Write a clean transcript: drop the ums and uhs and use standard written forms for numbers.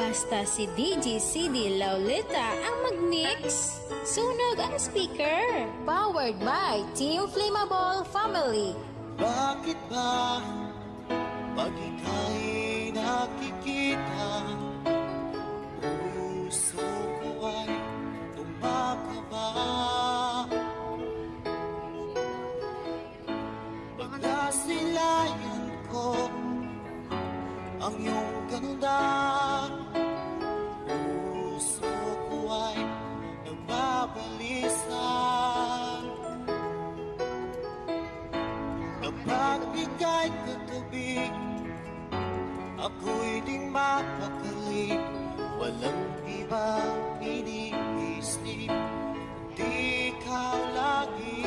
Basta si DJ CD Laulita ang mag-mix. Sunog ang speaker. Powered by Team Flammable Family. Bakit ba pag ika'y nakikita, puso ko ay tumakaba? Pag nasilayan ko ang iyong ganda, puso ko ay nagbabalisa. Kapag ika'y katabi, ako'y di mapakali. Walang ibang iniisip, di ikaw lagi